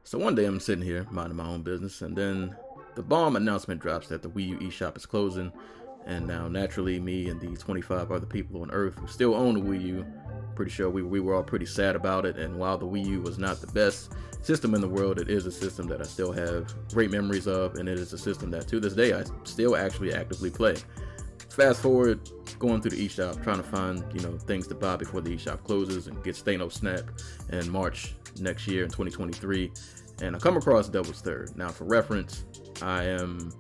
So one day I'm sitting here minding my own business, and then the bomb announcement drops that the Wii U eShop is closing. And now, naturally, me and the 25 other people on Earth who still own the Wii U, pretty sure we were all pretty sad about it. And while the Wii U was not the best system in the world, it is a system that I still have great memories of, and it is a system that to this day I still actually actively play. Fast forward, going through the eShop, trying to find things to buy before the eShop closes and get Stano Snap in March next year in 2023, and I come across Devil's Third. Now, for reference, I am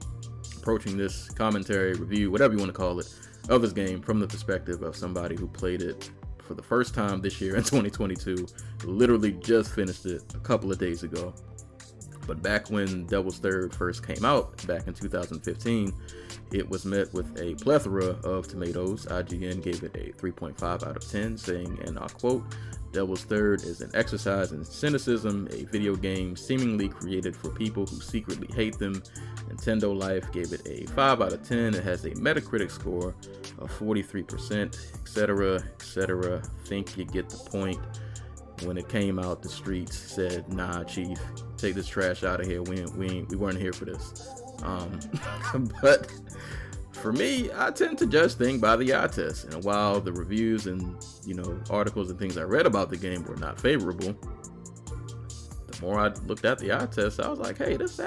approaching this commentary, review, whatever you want to call it, of this game from the perspective of somebody who played it for the first time this year in 2022, literally just finished it a couple of days ago. But back when Devil's Third first came out, back in 2015, it was met with a plethora of tomatoes. IGN gave it a 3.5 out of 10, saying, and I'll quote, Devil's Third is an exercise in cynicism, a video game seemingly created for people who secretly hate them. Nintendo Life gave it a 5 out of 10. It has a Metacritic score of 43%, etc., etc. Think you get the point. When it came out, the streets said, nah, Chief, take this trash out of here. We weren't here for this. But for me, I tend to judge things by the eye test. And while the reviews and, articles and things I read about the game were not favorable, the more I looked at the eye test, I was like, hey, this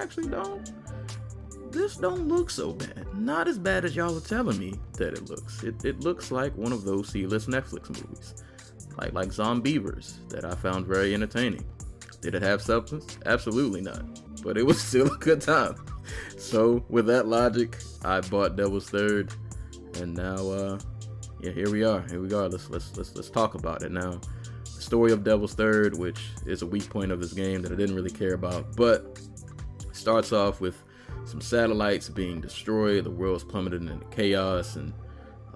don't look so bad. Not as bad as y'all are telling me that it looks. It looks like one of those C-list Netflix movies. Like Zombievers, that I found very entertaining. Did it have substance? Absolutely not. But it was still a good time. So with that logic, I bought Devil's Third, and now, here we are. Let's talk about it now. The story of Devil's Third, which is a weak point of this game that I didn't really care about, but starts off with some satellites being destroyed, the world's plummeted into chaos, and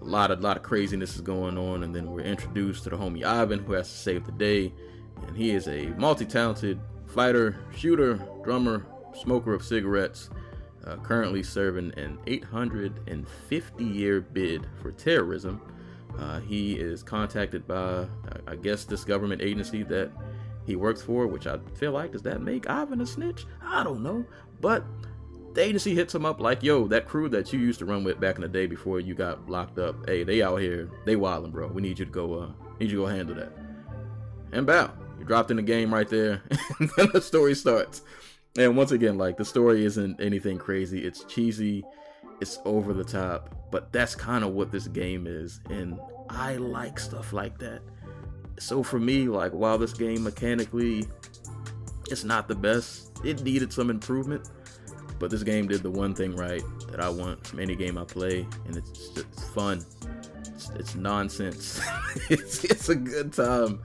a lot of craziness is going on. And then we're introduced to the homie Ivan, who has to save the day, and he is a multi-talented fighter, shooter, drummer, smoker of cigarettes, currently serving an 850-year bid for terrorism. He is contacted by, I guess, this government agency that he works for, which I feel like, does that make Ivan a snitch? I don't know, but the agency hits him up like, yo, that crew that you used to run with back in the day before you got locked up, hey, they out here, they wildin', bro. We need you to go handle that. And bow, you're dropped in the game right there, and then the story starts. And once again, the story isn't anything crazy. It's cheesy, it's over the top, but that's kind of what this game is, and I like stuff like that. So for me, while this game mechanically, it's not the best, it needed some improvement. But this game did the one thing right that I want from any game I play, and it's fun. It's nonsense. it's a good time.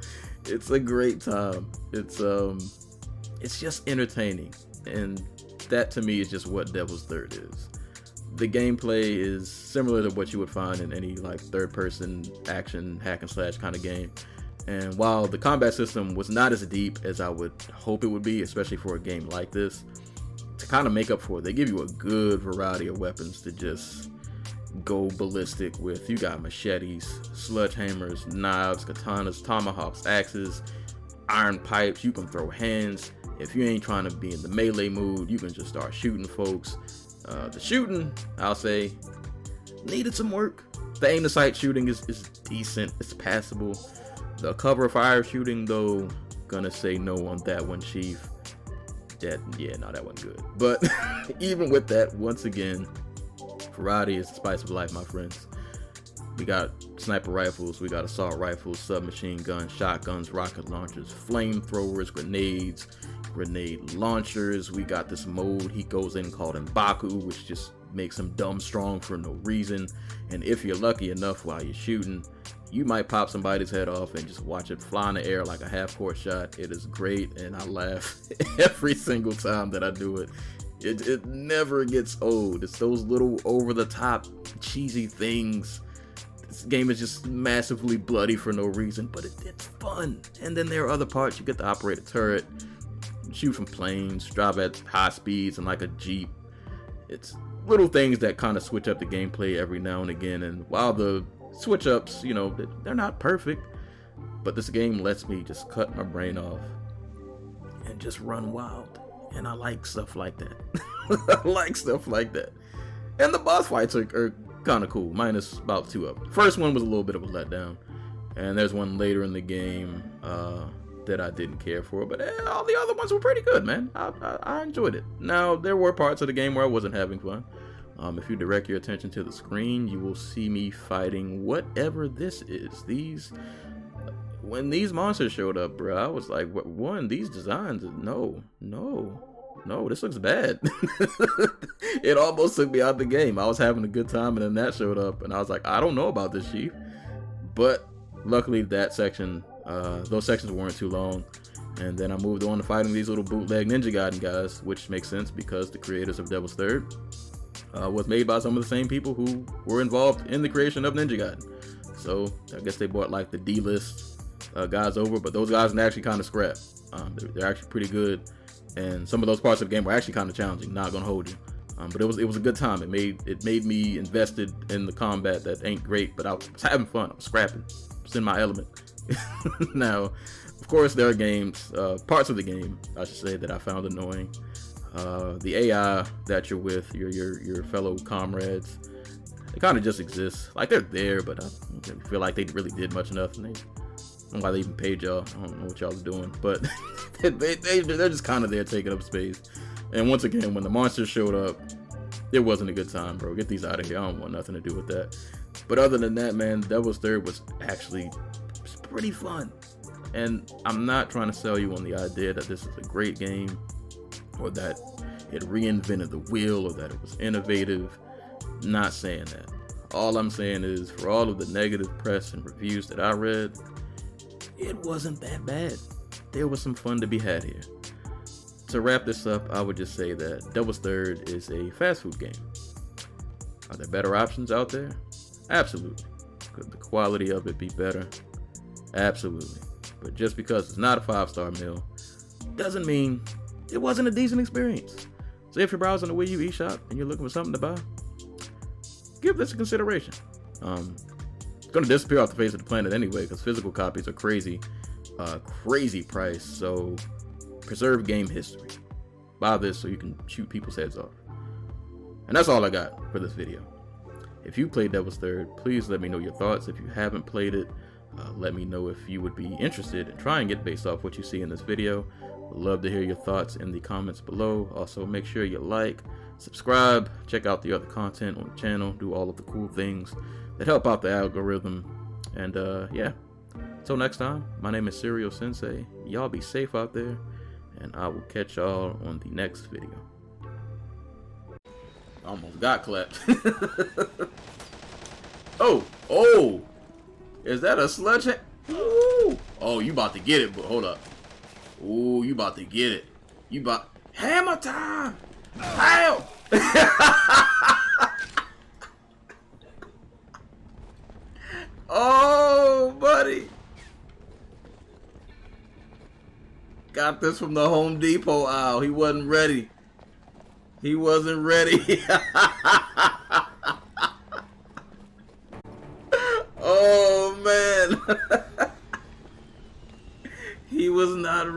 It's a great time. It's just entertaining, and that to me is just what Devil's Third is. The gameplay is similar to what you would find in any third-person action hack and slash kind of game. And while the combat system was not as deep as I would hope it would be, especially for a game like this, to kind of make up for it, they give you a good variety of weapons to just go ballistic with. You got machetes, sledgehammers, knives, katanas, tomahawks, axes, iron pipes. You can throw hands. If you ain't trying to be in the melee mood, you can just start shooting folks. The shooting, I'll say, needed some work. The aim to sight shooting is decent. It's passable. The cover fire shooting, though, gonna say no on that one, Chief. That wasn't good. But even with that, once again, variety is the spice of life, my friends. We got sniper rifles, we got assault rifles, submachine guns, shotguns, rocket launchers, flamethrowers, grenade launchers. We got this mode he goes in called M'Baku, which just makes him dumb strong for no reason. And if you're lucky enough while you're shooting, you might pop somebody's head off and just watch it fly in the air like a half-court shot. It is great, and I laugh every single time that I do it. It never gets old. It's those little over-the-top cheesy things. This game is just massively bloody for no reason, but it's fun. And then there are other parts. You get to operate a turret, shoot from planes, drive at high speeds and like a Jeep. It's little things that kind of switch up the gameplay every now and again. And while the switch ups, they're not perfect, but this game lets me just cut my brain off and just run wild. And I like stuff like that. I like stuff like that. And the boss fights are kind of cool, minus about 2 of them. First one was a little bit of a letdown, and there's one later in the game that I didn't care for, but all the other ones were pretty good, man. I enjoyed it. Now, there were parts of the game where I wasn't having fun. If you direct your attention to the screen, you will see me fighting whatever this is. When these monsters showed up, bro, I was like, one, these designs, no, this looks bad. It almost took me out the game. I was having a good time, and then that showed up, and I was like, I don't know about this, Chief. But luckily, that section, those sections weren't too long, and then I moved on to fighting these little bootleg Ninja Gaiden guys, which makes sense because the creators of Devil's Third was made by some of the same people who were involved in the creation of Ninja Gaiden. So I guess they brought like the D-list guys over, but those guys are actually kind of scrap. They're actually pretty good, and some of those parts of the game were actually kind of challenging. Not gonna hold you, but it was a good time. It made me invested in the combat that ain't great, but I was having fun. I was scrapping. I was in my element. Now, of course, there are games, parts of the game, I should say, that I found annoying. The AI that you're with, your fellow comrades, they kind of just exist. Like, they're there, but I feel like they really did much enough. And I don't know why they even paid y'all. I don't know what y'all are doing, but they're just kind of there taking up space. And once again, when the monsters showed up, it wasn't a good time, bro. Get these out of here. I don't want nothing to do with that. But other than that, man, Devil's Third was actually pretty fun. And I'm not trying to sell you on the idea that this is a great game, or that it reinvented the wheel, or that it was innovative. Not saying that. All I'm saying is, for all of the negative press and reviews that I read, it wasn't that bad. There was some fun to be had here. To wrap this up, I would just say that Devil's Third is a fast food game. Are there better options out there? Absolutely. Could the quality of it be better? Absolutely. But just because it's not a 5-star meal doesn't mean it wasn't a decent experience. So if you're browsing the Wii U eShop and you're looking for something to buy, give this a consideration. It's going to disappear off the face of the planet anyway, because physical copies are crazy price. So preserve game history. Buy this so you can shoot people's heads off. And that's all I got for this video. If you played Devil's Third, please let me know your thoughts. If you haven't played it, let me know if you would be interested in trying it based off what you see in this video. Would love to hear your thoughts in the comments below. Also, make sure you like, subscribe, check out the other content on the channel, do all of the cool things that help out the algorithm. And yeah, until next time, my name is Serial Sensei. Y'all be safe out there, and I will catch y'all on the next video. Almost got clapped. Oh, is that a sludge? Ooh. Oh, you about to get it, but hold up. Ooh, you about to get it. Hammer time! Help! Oh, buddy. Got this from the Home Depot aisle. He wasn't ready. He wasn't ready. Oh, man. He was not ready.